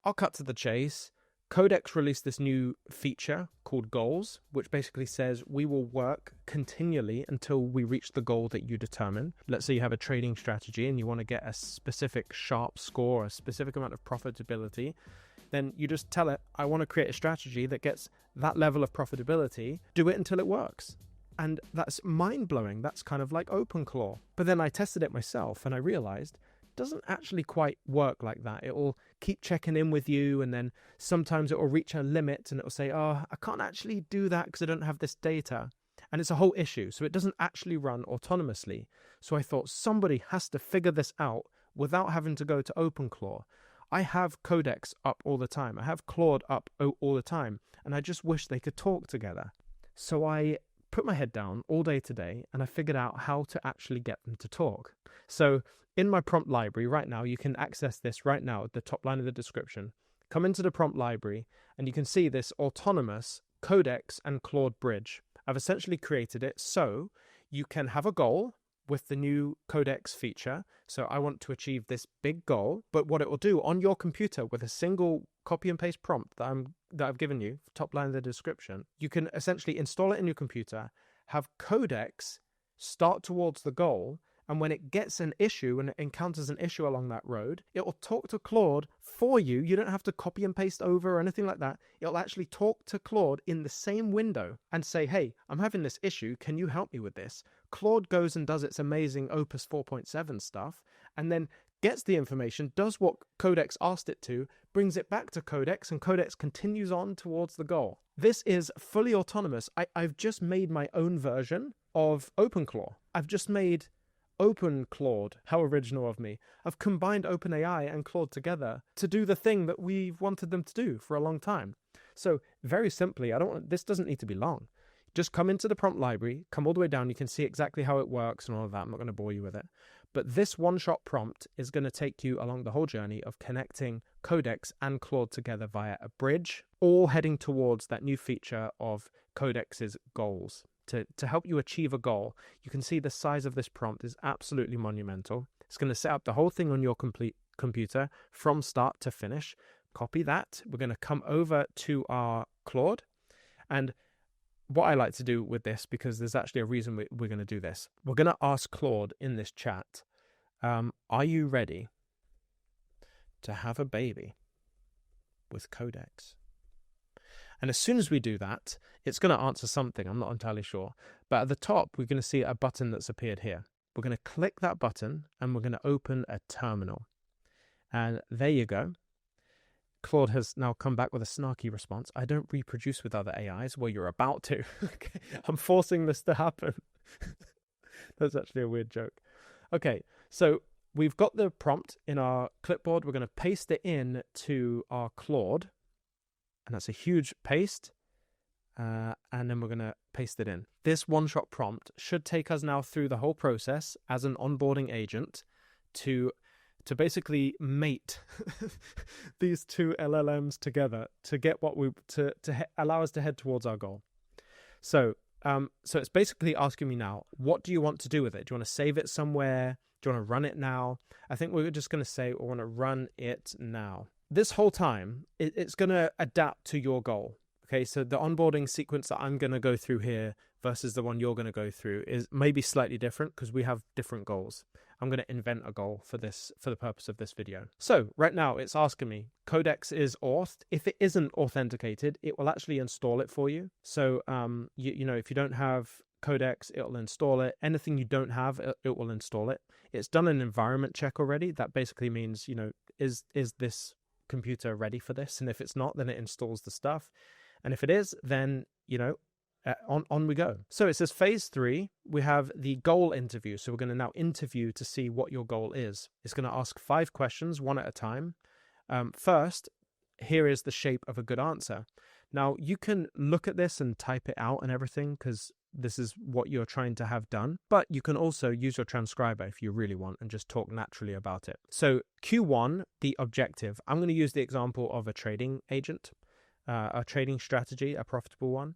I'll cut to the chase. Codex released this new feature called goals, which basically says we will work continually until we reach the goal that you determine. Let's say you have a trading strategy and you want to get a specific Sharpe score, a specific amount of profitability. Then you just tell it, I want to create a strategy that gets that level of profitability. Do it until it works. And that's mind-blowing. That's kind of like OpenClaw. But then I tested it myself and I realized it doesn't actually quite work like that. It will keep checking in with you, and then sometimes it will reach a limit and it will say, oh, I can't actually do that because I don't have this data. And it's a whole issue. So it doesn't actually run autonomously. So I thought somebody has to figure this out without having to go to OpenClaw. I have Codex up all the time. I have Claude up all the time. And I just wish they could talk together. So I put my head down all day today and I figured out how to actually get them to talk. So in my prompt library right now, you can access this right now at the top line of the description. Come into the prompt library and you can see this autonomous Codex and Claude bridge. I've essentially created it so you can have a goal with the new Codex feature. So I want to achieve this big goal, but what it will do on your computer with a single copy and paste prompt that I've given you, top line of the description, you can essentially install it in your computer, have Codex start towards the goal, and when it gets an issue and it encounters an issue along that road, it will talk to Claude for you. You don't have to copy and paste over or anything like that. It'll actually talk to Claude in the same window and say, hey, I'm having this issue. Can you help me with this? Claude goes and does its amazing Opus 4.7 stuff and then gets the information, does what Codex asked it to, brings it back to Codex, and Codex continues on towards the goal. This is fully autonomous. I've just made my own version of OpenClaw. I've just made Open Claude. How original of me. I've combined OpenAI and Claude together to do the thing that we've wanted them to do for a long time. So very simply, this doesn't need to be long. Just come into the prompt library, come all the way down. You can see exactly how it works and all of that. I'm not going to bore you with it. But this one-shot prompt is going to take you along the whole journey of connecting Codex and Claude together via a bridge, all heading towards that new feature of Codex's goals. To help you achieve a goal. You can see the size of this prompt is absolutely monumental. It's going to set up the whole thing on your complete computer from start to finish. Copy that. We're going to come over to our Claude. And what I like to do with this, because there's actually a reason we're going to do this, we're going to ask Claude in this chat, are you ready to have a baby with Codex? And as soon as we do that, it's going to answer something. I'm not entirely sure. But at the top, we're going to see a button that's appeared here. We're going to click that button and we're going to open a terminal. And there you go. Claude has now come back with a snarky response. I don't reproduce with other AIs. Well, you're about to. Okay. I'm forcing this to happen. That's actually a weird joke. Okay, so we've got the prompt in our clipboard. We're going to paste it in to our Claude. And that's a huge paste. And then we're going to paste it in. This one-shot prompt should take us now through the whole process as an onboarding agent to basically mate these two LLMs together to get what allow us to head towards our goal. So it's basically asking me now, what do you want to do with it? Do you want to save it somewhere? Do you want to run it now? I think we're just going to say we want to run it now. This whole time, it's going to adapt to your goal. Okay, so the onboarding sequence that I'm going to go through here versus the one you're going to go through is maybe slightly different because we have different goals. I'm going to invent a goal for the purpose of this video. So right now it's asking me, Codex is authed. If it isn't authenticated, it will actually install it for you. So you know, if you don't have Codex, it'll install it. Anything you don't have, it will install it. It's done an environment check already. That basically means, you know, is this computer ready for this? And if it's not, then it installs the stuff. And if it is, then, you know, on we go. So it says phase 3, we have the goal interview. So we're going to now interview to see what your goal is. It's going to ask 5 questions, one at a time. First, here is the shape of a good answer. Now, you can look at this and type it out and everything because this is what you're trying to have done. But you can also use your transcriber if you really want and just talk naturally about it. So Q1, the objective. I'm going to use the example of a trading agent, a trading strategy, a profitable one.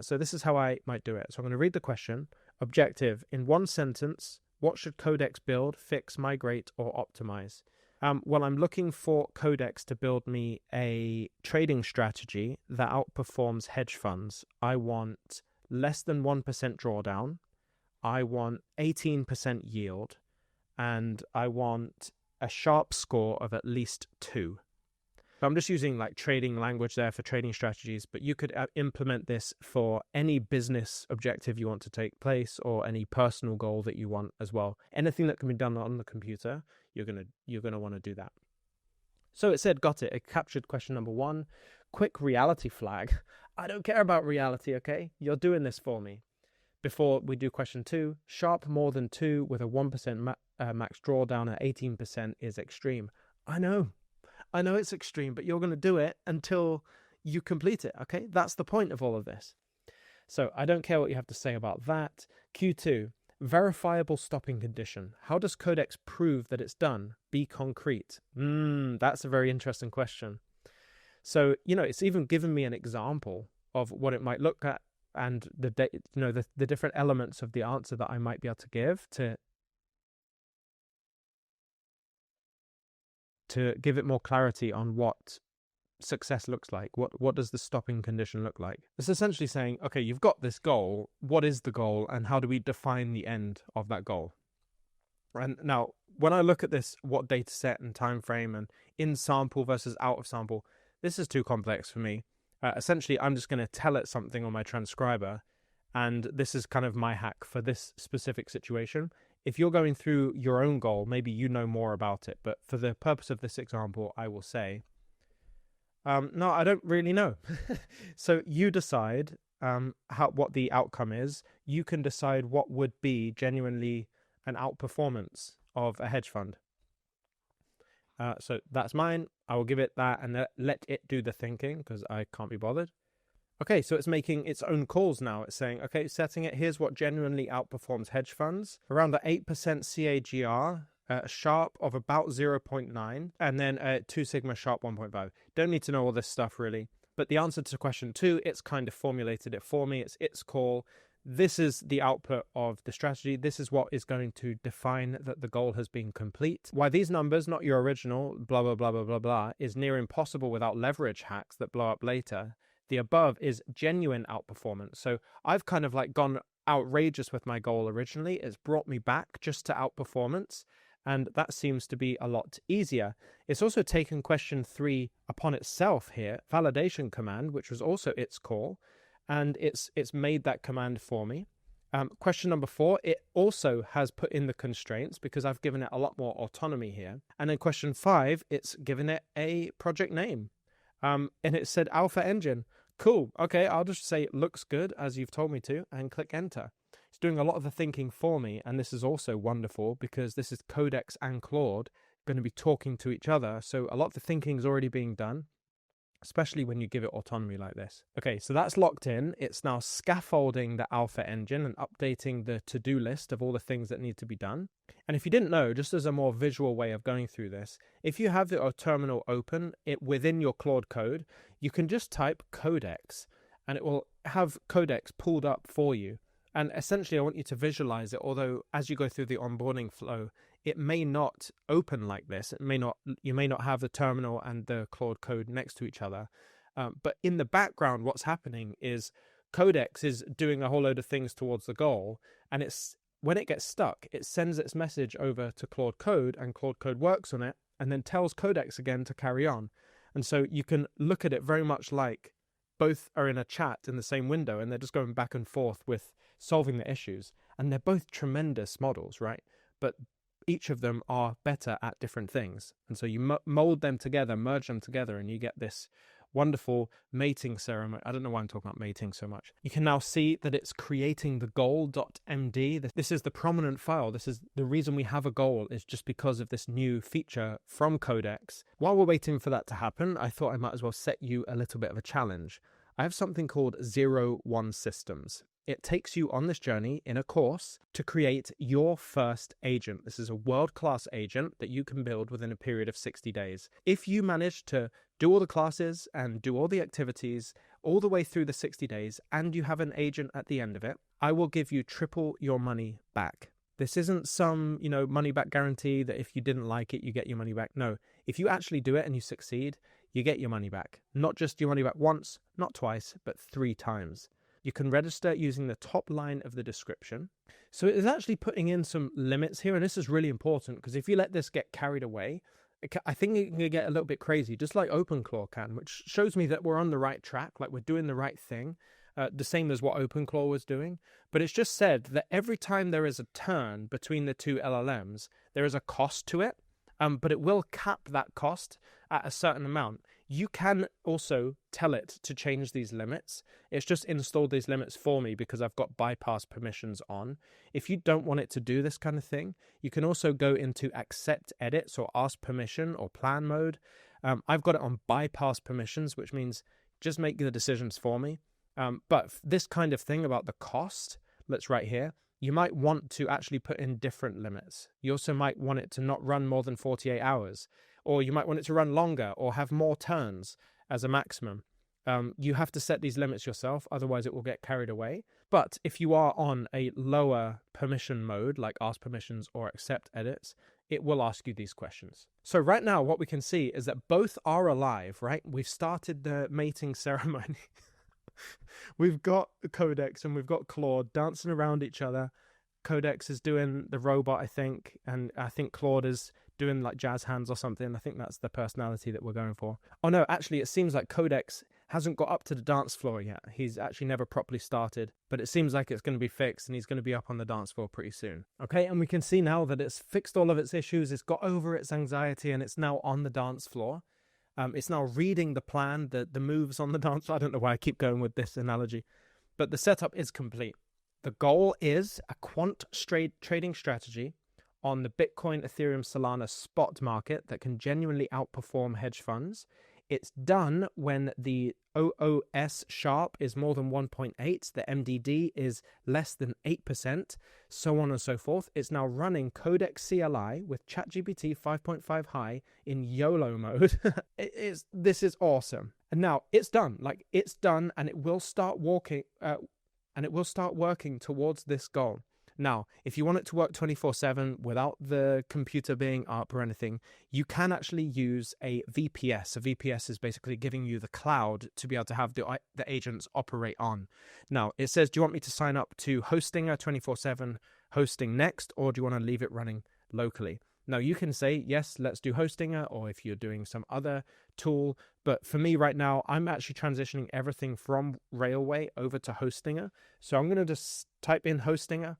So this is how I might do it. So I'm going to read the question. Objective, in one sentence, what should Codex build, fix, migrate, or optimize? Well, I'm looking for Codex to build me a trading strategy that outperforms hedge funds. I want less than 1% drawdown. I want 18% yield. And I want a Sharpe score of at least 2. So I'm just using like trading language there for trading strategies, but you could implement this for any business objective you want to take place or any personal goal that you want as well. Anything that can be done on the computer, you're gonna want to do that. So it said, got it. It captured question number 1. Quick reality flag. I don't care about reality, okay? You're doing this for me. Before we do question 2, Sharpe more than 2 with a 1% max drawdown at 18% is extreme. I know it's extreme, but you're going to do it until you complete it, okay? That's the point of all of this. So I don't care what you have to say about that. Q2, verifiable stopping condition. How does Codex prove that it's done? Be concrete. That's a very interesting question. So, it's even given me an example of what it might look at and the different elements of the answer that I might be able to give to give it more clarity on what success looks like. What does the stopping condition look like? It's essentially saying, okay, you've got this goal. What is the goal, and how do we define the end of that goal? And now, when I look at this, what data set and time frame and in sample versus out of sample, this is too complex for me. Essentially, I'm just going to tell it something on my transcriber, and this is kind of my hack for this specific situation. If you're going through your own goal, maybe you know more about it, but for the purpose of this example, I will say, no, I don't really know. So you decide what the outcome is. You can decide what would be genuinely an outperformance of a hedge fund. So that's mine. I will give it that and let it do the thinking because I can't be bothered. Okay, so it's making its own calls now. It's saying, okay, setting it, here's what genuinely outperforms hedge funds. Around the 8% CAGR, a Sharpe of about 0.9, and then a 2 Sigma Sharpe 1.5. Don't need to know all this stuff really. But the answer to question 2, it's kind of formulated it for me. It's its call. This is the output of the strategy. This is what is going to define that the goal has been complete. Why these numbers, not your original, blah, blah, blah, blah, blah, blah, is near impossible without leverage hacks that blow up later. The above is genuine outperformance. So I've kind of like gone outrageous with my goal originally. It's brought me back just to outperformance. And that seems to be a lot easier. It's also taken question 3 upon itself here, validation command, which was also its call. And it's made that command for me. Question number 4, it also has put in the constraints because I've given it a lot more autonomy here. And in question 5, it's given it a project name. And it said Alpha Engine. Cool. Okay, I'll just say it looks good as you've told me to and click enter. It's doing a lot of the thinking for me. And this is also wonderful because this is Codex and Claude going to be talking to each other. So a lot of the thinking is already being done, especially when you give it autonomy like this. Okay, so that's locked in. It's now scaffolding the Alpha Engine and updating the to-do list of all the things that need to be done. And if you didn't know, just as a more visual way of going through this, if you have the terminal open within your Claude code, you can just type Codex and it will have Codex pulled up for you. And essentially, I want you to visualize it, although as you go through the onboarding flow, it may not open like this. You may not have the terminal and the Claude code next to each other. But in the background, what's happening is Codex is doing a whole load of things towards the goal. And when it gets stuck, it sends its message over to Claude Code, and Claude Code works on it and then tells Codex again to carry on. And so you can look at it very much like both are in a chat in the same window and they're just going back and forth with solving the issues. And they're both tremendous models, right? But each of them are better at different things. And so you mold them together, merge them together, and you get this wonderful mating ceremony. I don't know why I'm talking about mating so much. You can now see that it's creating the goal.md. This is the prominent file. This is the reason we have a goal, is just because of this new feature from Codex. While we're waiting for that to happen, I thought I might as well set you a little bit of a challenge. I have something called 0-1 systems. It takes you on this journey in a course to create your first agent. This is a world-class agent that you can build within a period of 60 days. If you manage to do all the classes and do all the activities all the way through the 60 days and you have an agent at the end of it, I will give you triple your money back. This isn't some, money back guarantee that if you didn't like it, you get your money back. No, if you actually do it and you succeed, you get your money back. Not just your money back once, not twice, but 3 times. You can register using the top line of the description. So it is actually putting in some limits here, and this is really important because if you let this get carried away, I think it can get a little bit crazy, just like OpenClaw can, which shows me that we're on the right track, like we're doing the right thing, the same as what OpenClaw was doing. But it's just said that every time there is a turn between the two LLMs, there is a cost to it, but it will cap that cost at a certain amount. You can also tell it to change these limits. It's just installed these limits for me because I've got bypass permissions on. If you don't want it to do this kind of thing, you can also go into accept edits or ask permission or plan mode. I've got it on bypass permissions, which means just make the decisions for me. But this kind of thing about the cost, let's right here, you might want to actually put in different limits. You also might want it to not run more than 48 hours. Or you might want it to run longer or have more turns as a maximum. You have to set these limits yourself, otherwise it will get carried away. But if you are on a lower permission mode, like ask permissions or accept edits, it will ask you these questions. So right now, what we can see is that both are alive, right? We've started the mating ceremony. We've got Codex and we've got Claude dancing around each other. Codex is doing the robot, I think, and I think Claude is doing like jazz hands or something. I think that's the personality that we're going for. Oh no, actually it seems like Codex hasn't got up to the dance floor yet. He's actually never properly started, but it seems like it's going to be fixed and he's going to be up on the dance floor pretty soon. Okay, and we can see now that it's fixed all of its issues, it's got over its anxiety, and it's now on the dance floor. It's now reading the plan, the moves on the dance floor. I don't know why I keep going with this analogy, but the setup is complete. The goal is a quant trading strategy on the Bitcoin, Ethereum, Solana spot market that can genuinely outperform hedge funds. It's done when the OOS Sharpe is more than 1.8, the MDD is less than 8%, so on and so forth. It's now running Codex CLI with ChatGPT 5.5 high in YOLO mode. This is awesome. And now it's done. Like it's done, and it will start working towards this goal. Now, if you want it to work 24/7 without the computer being up or anything, you can actually use a VPS. A VPS is basically giving you the cloud to be able to have the agents operate on. Now, it says, do you want me to sign up to Hostinger 24/7 hosting next, or do you want to leave it running locally? Now, you can say, yes, let's do Hostinger, or if you're doing some other tool. But for me right now, I'm actually transitioning everything from Railway over to Hostinger. So I'm going to just type in Hostinger.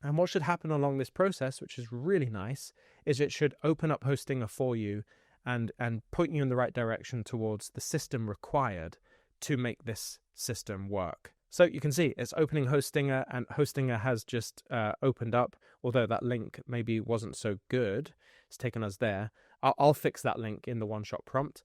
And what should happen along this process, which is really nice, is it should open up Hostinger for you and point you in the right direction towards the system required to make this system work. So you can see it's opening Hostinger, and Hostinger has just opened up, although that link maybe wasn't so good. It's taken us there. I'll fix that link in the one-shot prompt.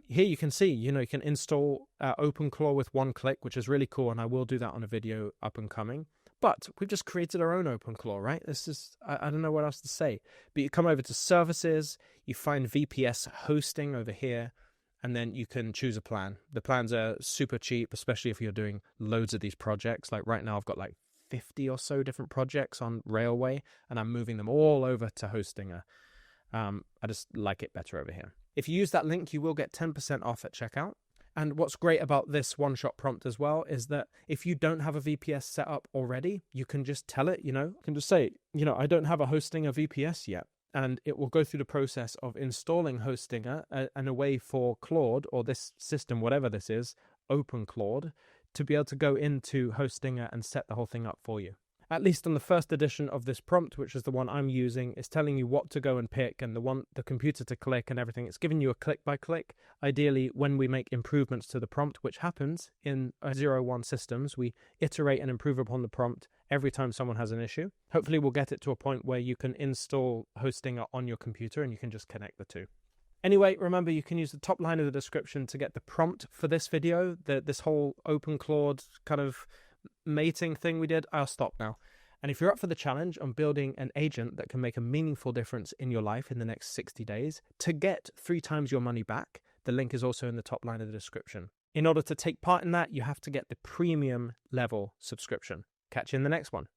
Here you can see, you can install OpenClaw with one click, which is really cool, and I will do that on a video up and coming. But we've just created our own OpenClaw, right? This is, I don't know what else to say. But you come over to Services, you find VPS Hosting over here, and then you can choose a plan. The plans are super cheap, especially if you're doing loads of these projects. Like right now, I've got like 50 or so different projects on Railway, and I'm moving them all over to Hostinger. I just like it better over here. If you use that link, you will get 10% off at checkout. And what's great about this one-shot prompt as well is that if you don't have a VPS set up already, you can just tell it, you can just say, I don't have a Hostinger VPS yet. And it will go through the process of installing Hostinger and a way for Claude, or this system, whatever this is, Open Claude, to be able to go into Hostinger and set the whole thing up for you. At least on the first edition of this prompt, which is the one I'm using, it's telling you what to go and pick and the computer to click and everything. It's giving you a click by click. Ideally, when we make improvements to the prompt, which happens in 0-1 systems, we iterate and improve upon the prompt every time someone has an issue. Hopefully, we'll get it to a point where you can install Hostinger on your computer and you can just connect the two. Anyway, remember, you can use the top line of the description to get the prompt for this video, this whole Open Claude kind of mating thing we did. I'll stop now. And if you're up for the challenge on building an agent that can make a meaningful difference in your life in the next 60 days to get 3 times your money back, the link is also in the top line of the description. In order to take part in that, you have to get the premium level subscription. Catch you in the next one.